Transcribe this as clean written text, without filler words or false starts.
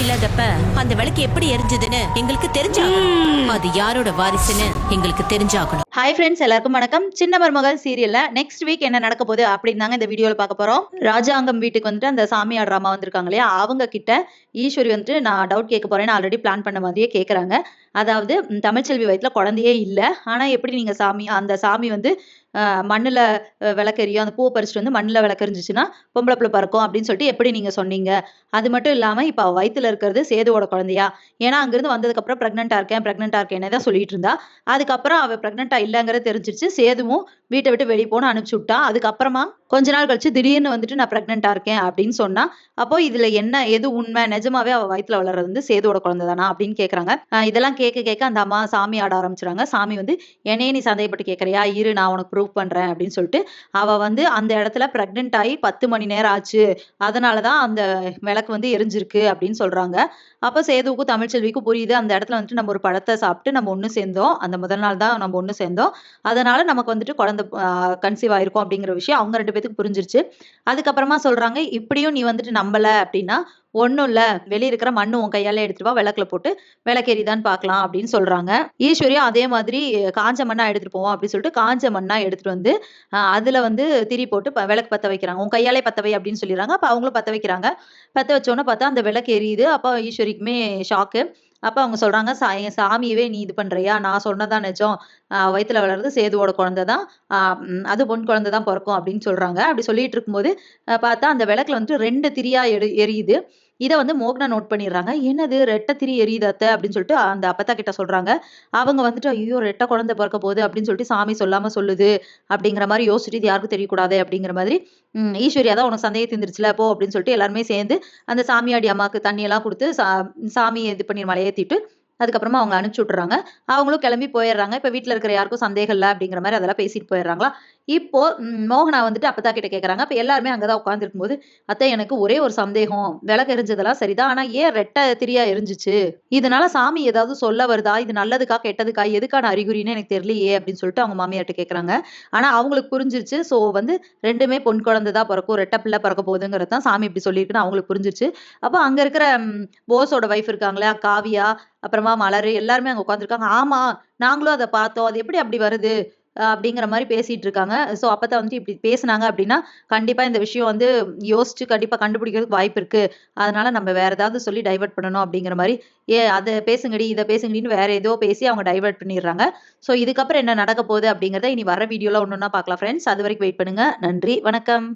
இல்லாதப்ப அந்த விளக்கு எப்படி எரிஞ்சதுன்னு எங்களுக்கு தெரிஞ்சாகணும். அது யாரோட வாரிசுன்னு எங்களுக்கு தெரிஞ்சாகணும். ஹாய் ஃப்ரெண்ட்ஸ், எல்லாருக்கும் வணக்கம். சின்ன மருமகள் சீரியல்ல நெக்ஸ்ட் வீக் என்ன நடக்க போகுது அப்படின்னு தாங்க இந்த வீடியோல பார்க்க போறோம். ராஜாங்கம் வீட்டுக்கு வந்துட்டு அந்த சாமியார் ராமா வந்திருக்காங்க இல்லையா, அவங்க கிட்ட ஈஸ்வரி வந்துட்டு நான் டவுட் கேட்க போறேன்னு ஆல்ரெடி பிளான் பண்ண மாதிரியே கேட்கறாங்க. அதாவது தமிழ்ச்செல்வி வயிற்றுல குழந்தையே இல்லை, ஆனா எப்படி நீங்க அந்த சாமி வந்து மண்ணுல விளக்கெரியும், அந்த பூவை பறிச்சுட்டு வந்து மண்ணுல விளக்கெரிஞ்சிச்சுன்னா பொம்பளை பிள்ளை பறக்கும் அப்படின்னு சொல்லிட்டு எப்படி நீங்க சொன்னீங்க? அது மட்டும் இல்லாம இப்ப அவ வயித்துல இருக்கிறது சேதுவோட குழந்தையா? ஏன்னா அங்கிருந்து வந்ததுக்கு அப்புறம் பிரெக்னெண்டா இருக்கேன் தான் சொல்லிட்டு இருந்தா. அதுக்கப்புறம் அவ பிரெக்னெண்டா இல்லைங்கிறது தெரிஞ்சிருச்சு. சேதுவும் வீட்டை விட்டு வெளியே போன அனுப்பிச்சு விட்டா. அதுக்கப்புறமா கொஞ்ச நாள் கழிச்சு திடீர்னு வந்துட்டு நான் பிரெக்னெண்டா இருக்கேன் அப்படின்னு சொன்னா. அப்போ இதுல என்ன எது உண்மை? நிஜமாவே அவ வயித்துல வளர்றது வந்து சேதுவோட குழந்தை தானா அப்படின்னு கேக்குறாங்க. இதெல்லாம் கேட்க அந்த அம்மா சாமி ஆட ஆரம்பிச்சுறாங்க. சாமி வந்து என்னையே நீ சந்தேகப்பட்டு கேட்கறியா, இரு நான் உனக்கு ப்ரூவ் பண்றேன் அப்படின்னு சொல்லிட்டு அவ வந்து அந்த இடத்துல பிரெக்னென்ட் ஆகி 10 மணி நேரம் ஆச்சு, அதனாலதான் அந்த விளக்கு வந்து எரிஞ்சிருக்கு அப்படின்னு சொல்றாங்க. அப்ப சேதுவுக்கும் தமிழ்ச்செல்விக்கும் புரியுது, அந்த இடத்துல வந்துட்டு நம்ம ஒரு பழத்தை சாப்பிட்டு நம்ம ஒண்ணு சேர்ந்தோம், அந்த முதல் நாள் தான் நம்ம ஒண்ணு சேர்ந்தோம், அதனால நமக்கு வந்துட்டு குழந்தை கன்சீவ் ஆயிருக்கும் அப்படிங்கிற விஷயம் அவங்க 2 பேத்துக்கு புரிஞ்சிருச்சு. அதுக்கப்புறமா சொல்றாங்க, இப்படியும் நீ வந்துட்டு நம்பல அப்படின்னா ஒண்ணும் இல்ல, வெளிய இருக்கிற மண்ணு உன் கையால எடுத்துட்டு வா, விளக்குல போட்டு விளக்கெரியுதான்னு பார்க்கலாம் அப்படின்னு சொல்றாங்க. ஈஸ்வரியும் அதே மாதிரி காஞ்ச மண்ணா எடுத்துட்டு போவோம் அப்படின்னு சொல்லிட்டு காஞ்ச மண்ணா எடுத்துட்டு வந்து அதுல வந்து திரி போட்டு விளக்கு பத்த வைக்கிறாங்க. உன் கையாலே பத்த வை அப்படின்னு சொல்லிடுறாங்க. அப்ப அவங்களும் பத்த வைக்கிறாங்க. பத்த வச்சோன்னு பார்த்தா அந்த விளக்கு எரியுது. அப்ப ஈஸ்வரிக்குமே ஷாக்கு. அப்ப அவங்க சொல்றாங்க, என் சாமியவே நீ இது பண்றியா? நான் சொன்னதான் நிஜம். வயித்துல வளர்றது சேதுவோட குழந்தை தான். அது பொன் குழந்தை தான் பொறக்கும் அப்படின்னு சொல்றாங்க. அப்படி சொல்லிட்டு இருக்கும்போது பார்த்தா அந்த விளக்குல வந்துட்டு 2 திரியா எரியுது. இத வந்து மோகனா நோட் பண்ணிடுறாங்க. என்னது ரெட்டை திரி எரியுது அத்தை அப்படின்னு சொல்லிட்டு அந்த அப்பத்தா கிட்ட சொல்றாங்க. அவங்க வந்துட்டு ஐயோ ரெட்டை குழந்தை பிறக்க போகுது அப்படின்னு சொல்லிட்டு சாமி சொல்லாம சொல்லுது அப்படிங்கிற மாதிரி யோசிச்சுட்டு இது யாருக்கும் தெரியக்கூடாது அப்படிங்கிற மாதிரி ஈஸ்வரி அதான் உனக்கு சந்தேகம் தீர்ந்துருச்சுல போ அப்படின்னு சொல்லிட்டு எல்லாருமே சேர்ந்து அந்த சாமியாடி அம்மாவுக்கு தண்ணி எல்லாம் கொடுத்து சாமியை இது பண்ணி மலையேத்திட்டு அதுக்கப்புறமா அவங்க அனுப்பிச்சு விட்டுறாங்க. அவங்களும் கிளம்பி போயிடுறாங்க. இப்ப வீட்டுல இருக்கிற யாருக்கும் சந்தேகம் இல்லை அப்படிங்கிற மாதிரி அதெல்லாம் பேசிட்டு போயிடுறாங்களா. இப்போ மோகனா வந்துட்டு அப்பத்தா கிட்ட கேக்குறாங்க. அப்ப எல்லாருமே அங்கதான் உட்கார்ந்து போது அத்தை எனக்கு ஒரே ஒரு சந்தேகம், விளக்கு எரிஞ்சதெல்லாம் சரிதான், ஆனா ஏன் ரெட்டை திரியா எரிஞ்சிச்சு? இதனால சாமி ஏதாவது சொல்ல வருதா? இது நல்லதுக்கா கெட்டதுக்கா எதுக்கான அறிகுறின்னு எனக்கு தெரியலையே அப்படின்னு சொல்லிட்டு அவங்க மாமியார்ட்ட கேக்குறாங்க. ஆனா அவங்களுக்கு புரிஞ்சிருச்சு. சோ வந்து 2மே பொன் குழந்தை தான் பிறக்கும், ரெட்டை பிள்ளை பிறக்க போகுதுங்கிறது தான் சாமி இப்படி சொல்லியிருக்குன்னு அவங்களுக்கு புரிஞ்சிருச்சு. அப்ப அங்க இருக்கிற போஸோட வைஃப் இருக்காங்களே காவியா, அப்புறமா மலரு எல்லாருமே அங்க உட்காந்துருக்காங்க. ஆமா நாங்களும் அதை பார்த்தோம், அது எப்படி அப்படி வருது அப்படிங்கிற மாதிரி பேசிட்டு இருக்காங்க. சோ அப்பதான் வந்துட்டு இப்படி பேசுனாங்க அப்படின்னா கண்டிப்பா இந்த விஷயம் வந்து யோசிச்சு கண்டிப்பா கண்டுபிடிக்கிறதுக்கு வாய்ப்பு இருக்கு. அதனால நம்ம வேற ஏதாவது சொல்லி டைவர்ட் பண்ணணும் அப்படிங்கிற மாதிரி அதை பேசுங்கடி இதை பேசுங்கடின்னு வேற ஏதோ பேசி அவங்க டைவர்ட் பண்ணிடுறாங்க. சோ இதுக்கப்புறம் என்ன நடக்க போகுது அப்படிங்கறத இனி வர வீடியோல ஒன்னொன்னா பார்க்கலாம் ஃப்ரெண்ட்ஸ். அது வரைக்கும் வெயிட் பண்ணுங்க. நன்றி, வணக்கம்.